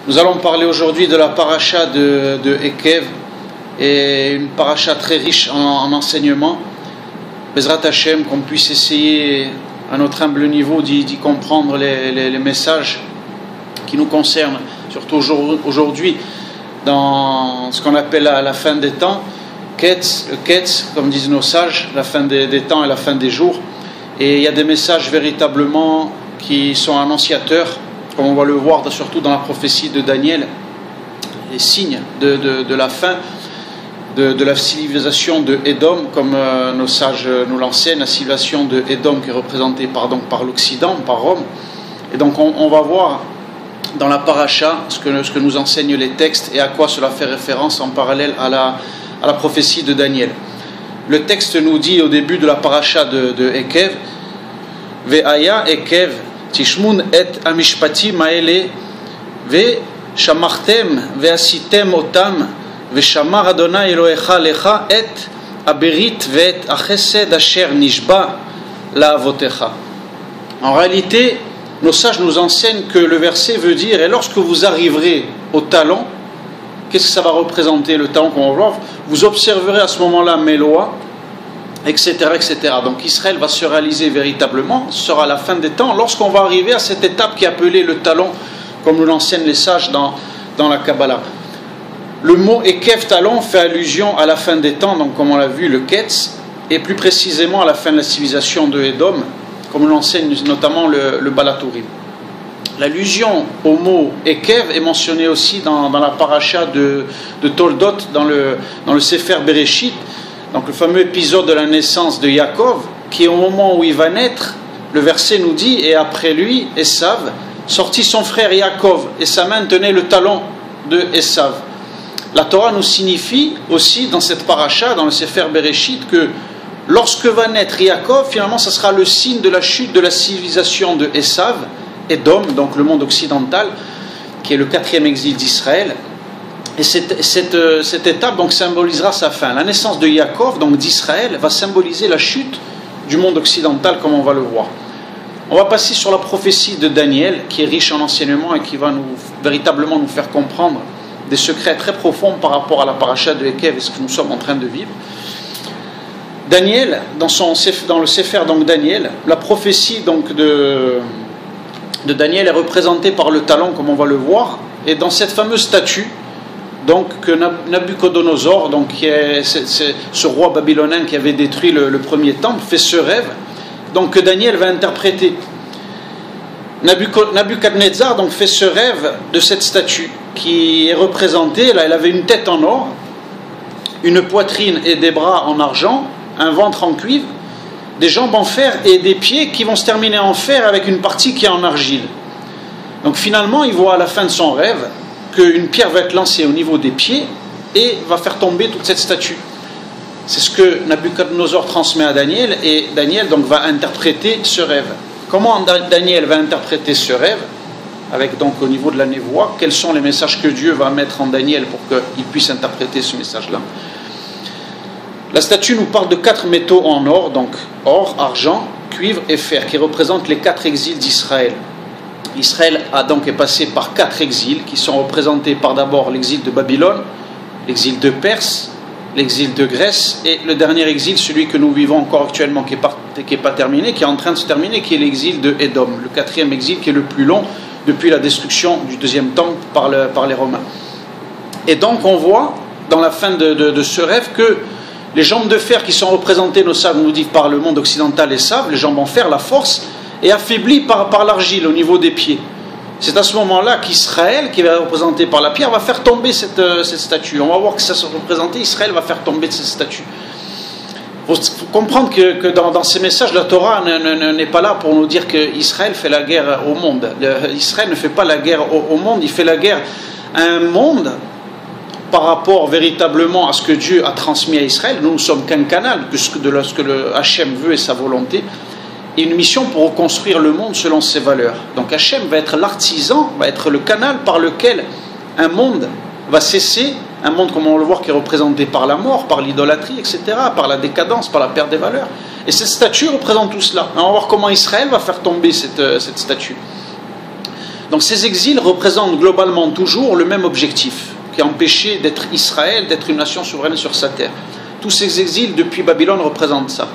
Nous allons parler aujourd'hui de la paracha de Ekev, et une paracha très riche en enseignements. Bezrat Hashem, qu'on puisse essayer à notre humble niveau d'y comprendre les messages qui nous concernent, surtout aujourd'hui dans ce qu'on appelle la fin des temps, Ketz, comme disent nos sages, la fin des temps et la fin des jours. Et il y a des messages véritablement qui sont annonciateurs, comme on va le voir surtout dans la prophétie de Daniel, les signes de la fin de la civilisation de Édom, comme nos sages nous l'enseignent, la civilisation de Édom qui est représentée par l'Occident, par Rome. Et donc on va voir dans la paracha ce que nous enseignent les textes et à quoi cela fait référence en parallèle à la prophétie de Daniel. Le texte nous dit au début de la paracha de Ekev, Ve'aya Ekev Tishmun et amishpatim haele ve'shamartem ve'asitem otam ve'shamar Adonai Elohecha lecha et aberit ve'et achesed asher nishba la'avotecha. En réalité, nos sages nous enseignent que le verset veut dire, et lorsque vous arriverez au talon, qu'est-ce que ça va représenter le talon qu'on va voir? Vous observerez à ce moment-là mes lois, etc., etc. Donc Israël va se réaliser véritablement, ce sera la fin des temps, lorsqu'on va arriver à cette étape qui est appelée le talon, comme nous l'enseignent les sages dans la Kabbalah. Le mot Ekev talon fait allusion à la fin des temps, donc comme on l'a vu, le Ketz, et plus précisément à la fin de la civilisation de Édom, comme nous l'enseigne notamment le Balaturim. L'allusion au mot Ekev est mentionnée aussi dans la paracha de Toldot, dans le Sefer Bereshit, donc le fameux épisode de la naissance de Yaakov, qui est au moment où il va naître, le verset nous dit, et après lui, Esav, sortit son frère Yaakov, et sa main tenait le talon de Esav. La Torah nous signifie aussi dans cette paracha, dans le Sefer Bereshit, que lorsque va naître Yaakov, finalement, ça sera le signe de la chute de la civilisation de Esav, Édom, donc le monde occidental, qui est le 4e exil d'Israël. Et cette étape donc symbolisera sa fin. La naissance de Yaakov, donc d'Israël, va symboliser la chute du monde occidental, comme on va le voir. On va passer sur la prophétie de Daniel, qui est riche en enseignements et qui va véritablement nous faire comprendre des secrets très profonds par rapport à la paracha de Ekev et ce que nous sommes en train de vivre. Daniel, dans le Sefer donc Daniel, la prophétie donc de Daniel est représentée par le talon, comme on va le voir, et dans cette fameuse statue, donc que Nabuchodonosor, donc qui est ce roi babylonien qui avait détruit le premier temple, fait ce rêve, donc que Daniel va interpréter. Nabuchodonosor donc fait ce rêve de cette statue qui est représentée. Là, elle avait une tête en or, une poitrine et des bras en argent, un ventre en cuivre, des jambes en fer et des pieds qui vont se terminer en fer avec une partie qui est en argile. Donc finalement, il voit à la fin de son rêve qu'une pierre va être lancée au niveau des pieds et va faire tomber toute cette statue. C'est ce que Nabuchodonosor transmet à Daniel, et Daniel donc va interpréter ce rêve. Comment Daniel va interpréter ce rêve, avec donc au niveau de la névoie, quels sont les messages que Dieu va mettre en Daniel pour qu'il puisse interpréter ce message-là? La statue nous parle de 4 métaux en or, donc or, argent, cuivre et fer, qui représentent les 4 exils d'Israël. Israël est passé par 4 exils qui sont représentés par d'abord l'exil de Babylone, l'exil de Perse, l'exil de Grèce et le dernier exil, celui que nous vivons encore actuellement, qui n'est pas terminé, qui est en train de se terminer, qui est l'exil de Édom, le 4e exil qui est le plus long depuis la destruction du 2e temple par les Romains. Et donc on voit dans la fin de ce rêve que les jambes de fer qui sont représentées, nos sages nous disent, par le monde occidental et savent, les jambes en fer, la force, est affaiblie par l'argile au niveau des pieds. C'est à ce moment-là qu'Israël, qui va représenter par la pierre, va faire tomber cette statue. On va voir que ça se représente, Israël va faire tomber cette statue. Il faut comprendre que dans ces messages, la Torah n'est pas là pour nous dire qu'Israël fait la guerre au monde. Israël ne fait pas la guerre au monde, il fait la guerre à un monde par rapport véritablement à ce que Dieu a transmis à Israël. Nous ne sommes qu'un canal de ce que le Hachem veut et sa volonté, et une mission pour reconstruire le monde selon ses valeurs. Donc Hachem va être l'artisan, va être le canal par lequel un monde va cesser, un monde comme on le voit qui est représenté par la mort, par l'idolâtrie, etc., par la décadence, par la perte des valeurs. Et cette statue représente tout cela. On va voir comment Israël va faire tomber cette statue. Donc ces exils représentent globalement toujours le même objectif, qui est empêcher d'être Israël, d'être une nation souveraine sur sa terre. Tous ces exils depuis Babylone représentent ça.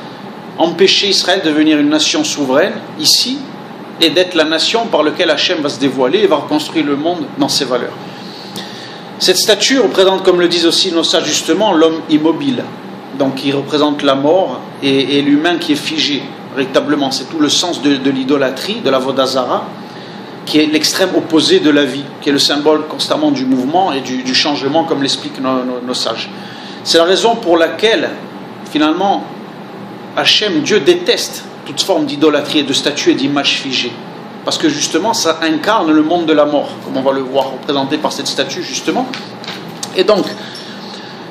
Empêcher Israël de devenir une nation souveraine ici et d'être la nation par laquelle Hachem va se dévoiler et va reconstruire le monde dans ses valeurs. Cette statue représente, comme le disent aussi nos sages justement, l'homme immobile. Donc il représente la mort et l'humain qui est figé, véritablement. C'est tout le sens de l'idolâtrie, de la Vodazara, qui est l'extrême opposé de la vie, qui est le symbole constamment du mouvement et du changement, comme l'expliquent nos sages. C'est la raison pour laquelle, finalement, Hachem, Dieu déteste toute forme d'idolâtrie et de statue et d'image figée. Parce que justement, ça incarne le monde de la mort, comme on va le voir représenté par cette statue, justement. Et donc,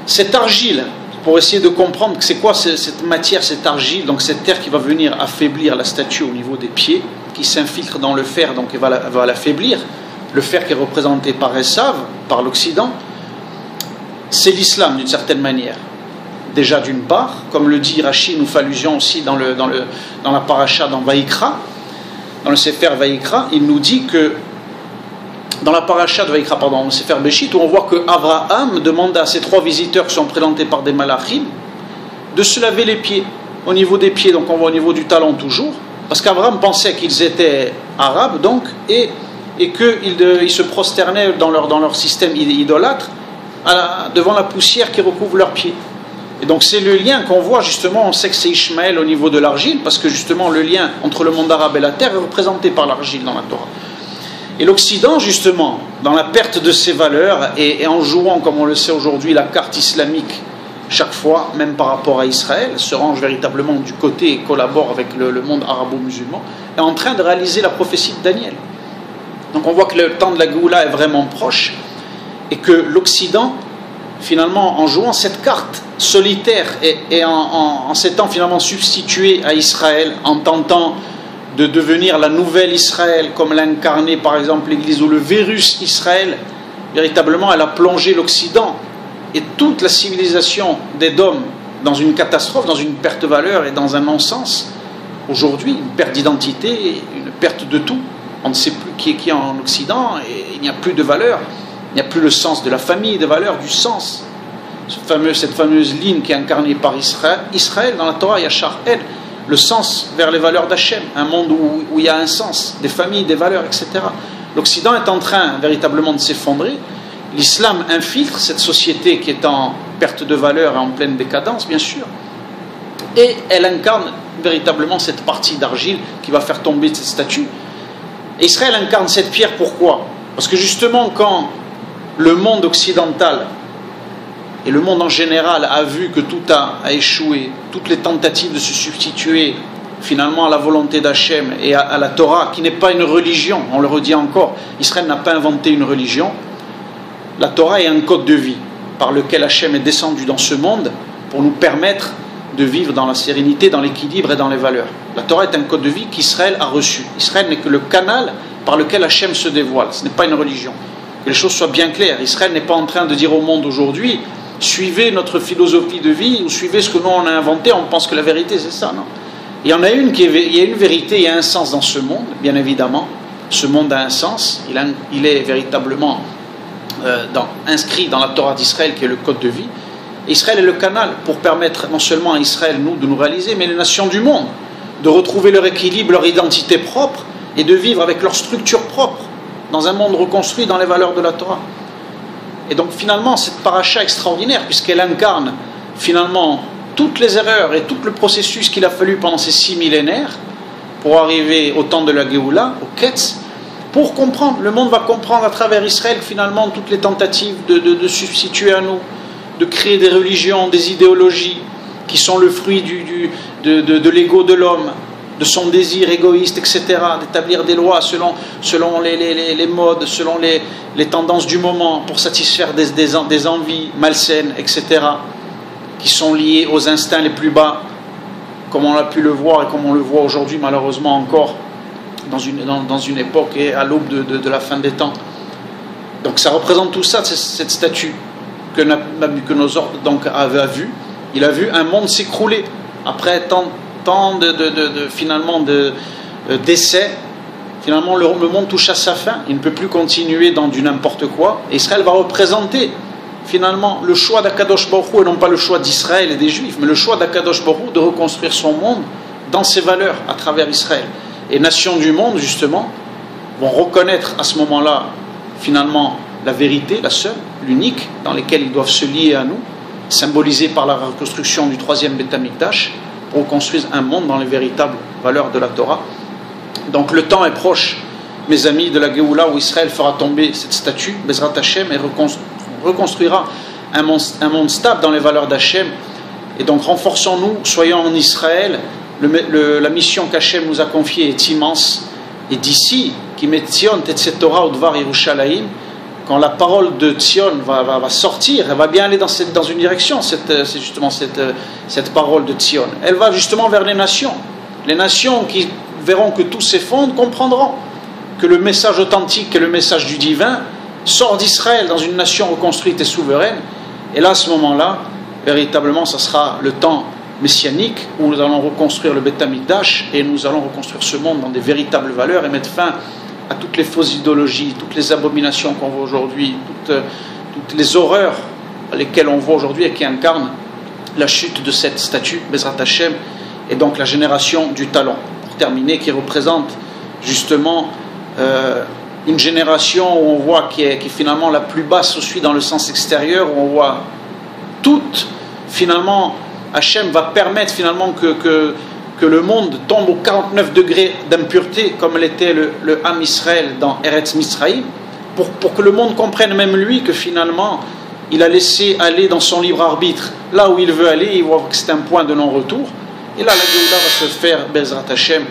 cette argile, pour essayer de comprendre que c'est quoi cette matière, cette argile, donc cette terre qui va venir affaiblir la statue au niveau des pieds, qui s'infiltre dans le fer, donc elle va l'affaiblir. Le fer qui est représenté par Esav, par l'Occident, c'est l'islam d'une certaine manière. Déjà d'une part, comme le dit Rashi, nous fait allusion aussi dans la paracha, dans Vaïkra, dans le Sefer Vaïkra, il nous dit que, dans la paracha de Vaïkra, pardon, le Sefer Béchit, où on voit que Abraham demande à ces 3 visiteurs qui sont présentés par des malachim de se laver les pieds, au niveau des pieds, donc on voit au niveau du talon toujours, parce qu'Abraham pensait qu'ils étaient arabes, donc, et qu'ils se prosternaient dans leur système idolâtre devant la poussière qui recouvre leurs pieds. Et donc c'est le lien qu'on voit justement, on sait que c'est Ishmaël au niveau de l'argile, parce que justement le lien entre le monde arabe et la terre est représenté par l'argile dans la Torah. Et l'Occident justement, dans la perte de ses valeurs, et en jouant, comme on le sait aujourd'hui, la carte islamique chaque fois, même par rapport à Israël, se range véritablement du côté et collabore avec le monde arabo-musulman, est en train de réaliser la prophétie de Daniel. Donc on voit que le temps de la Géoula est vraiment proche, et que l'Occident, finalement, en jouant cette carte solitaire et en s'étant finalement substitué à Israël, en tentant de devenir la nouvelle Israël, comme l'a incarné par exemple l'Église, ou le virus Israël, véritablement elle a plongé l'Occident et toute la civilisation d'Édom dans une catastrophe, dans une perte de valeur et dans un non-sens. Aujourd'hui, une perte d'identité, une perte de tout. On ne sait plus qui est qui en Occident et il n'y a plus de valeur. Il n'y a plus le sens de la famille, des valeurs, du sens. Cette fameuse ligne qui est incarnée par Israël dans la Torah, Yachar El, le sens vers les valeurs d'Hachem, un monde où il y a un sens, des familles, des valeurs, etc. L'Occident est en train véritablement de s'effondrer. L'islam infiltre cette société qui est en perte de valeur et en pleine décadence, bien sûr. Et elle incarne véritablement cette partie d'argile qui va faire tomber cette statue. Et Israël incarne cette pierre, pourquoi? Parce que justement, quand le monde occidental et le monde en général a vu que tout a échoué, toutes les tentatives de se substituer finalement à la volonté d'Hachem et à la Torah, qui n'est pas une religion, on le redit encore, Israël n'a pas inventé une religion. La Torah est un code de vie par lequel Hachem est descendu dans ce monde pour nous permettre de vivre dans la sérénité, dans l'équilibre et dans les valeurs. La Torah est un code de vie qu'Israël a reçu. Israël n'est que le canal par lequel Hachem se dévoile. Ce n'est pas une religion. Que les choses soient bien claires. Israël n'est pas en train de dire au monde aujourd'hui, suivez notre philosophie de vie ou suivez ce que nous on a inventé, on pense que la vérité c'est ça. Non. Il y en a une il y a une vérité, il y a un sens dans ce monde, bien évidemment. Ce monde a un sens, il est véritablement inscrit dans la Torah d'Israël qui est le code de vie. Et Israël est le canal pour permettre non seulement à Israël, nous, de nous réaliser, mais les nations du monde, de retrouver leur équilibre, leur identité propre et de vivre avec leur structure propre dans un monde reconstruit dans les valeurs de la Torah. Et donc finalement, cette paracha extraordinaire, puisqu'elle incarne finalement toutes les erreurs et tout le processus qu'il a fallu pendant ces 6 millénaires pour arriver au temps de la Géoula, au Ketz, pour comprendre, le monde va comprendre à travers Israël finalement toutes les tentatives de substituer à nous, de créer des religions, des idéologies qui sont le fruit de l'ego de l'homme, de son désir égoïste, etc., d'établir des lois selon les modes, selon les tendances du moment, pour satisfaire des envies malsaines, etc., qui sont liées aux instincts les plus bas, comme on a pu le voir et comme on le voit aujourd'hui malheureusement encore dans une époque et à l'aube de la fin des temps. Donc ça représente tout ça, cette statue que Nabuchodonosor donc avait vu. Il a vu un monde s'écrouler après tant finalement d'essais finalement le monde touche à sa fin, il ne peut plus continuer dans du n'importe quoi, et Israël va représenter finalement le choix d'Akadosh Baruch Hu, et non pas le choix d'Israël et des Juifs, mais le choix d'Akadosh Baruch Hu de reconstruire son monde dans ses valeurs à travers Israël. Et nations du monde, justement, vont reconnaître à ce moment-là, finalement, la vérité, la seule, l'unique, dans laquelle ils doivent se lier à nous, symbolisée par la reconstruction du troisième Beth Amikdash, pour construire un monde dans les véritables valeurs de la Torah. Donc le temps est proche, mes amis, de la Géoula, où Israël fera tomber cette statue, Bezrat Hashem, et reconstruira un monde stable dans les valeurs d'Hachem. Et donc renforçons-nous, soyons en Israël. La mission qu'Hachem nous a confiée est immense. Et d'ici, qui met Tzion, Tetset Torah, Udvar Yerushalayim, quand la parole de Tzion va sortir, elle va bien aller dans une direction, c'est justement cette parole de Tzion. Elle va justement vers les nations. Les nations qui verront que tout s'effondre comprendront que le message authentique et le message du divin sort d'Israël dans une nation reconstruite et souveraine. Et là, à ce moment-là, véritablement, ça sera le temps messianique où nous allons reconstruire le Beth Amikdash et nous allons reconstruire ce monde dans des véritables valeurs et mettre fin à toutes les fausses idéologies, toutes les abominations qu'on voit aujourd'hui, toutes les horreurs lesquelles on voit aujourd'hui et qui incarnent la chute de cette statue, Bezrat Hashem, et donc la génération du talent. Pour terminer, qui représente justement une génération où on voit qui est finalement la plus basse aussi dans le sens extérieur, où on voit toute, finalement, Hachem va permettre finalement que le monde tombe aux 49 degrés d'impureté, comme l'était le Ham Israël dans Eretz Mitzraïm, pour que le monde comprenne, même lui, que finalement, il a laissé aller dans son libre arbitre là où il veut aller, il voit que c'est un point de non-retour. Et là, la Géoula va se faire, Bezrat Hashem,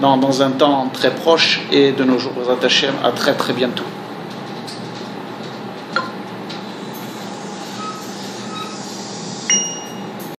dans un temps très proche, et de nos jours, Bezrat Hashem, à très très bientôt.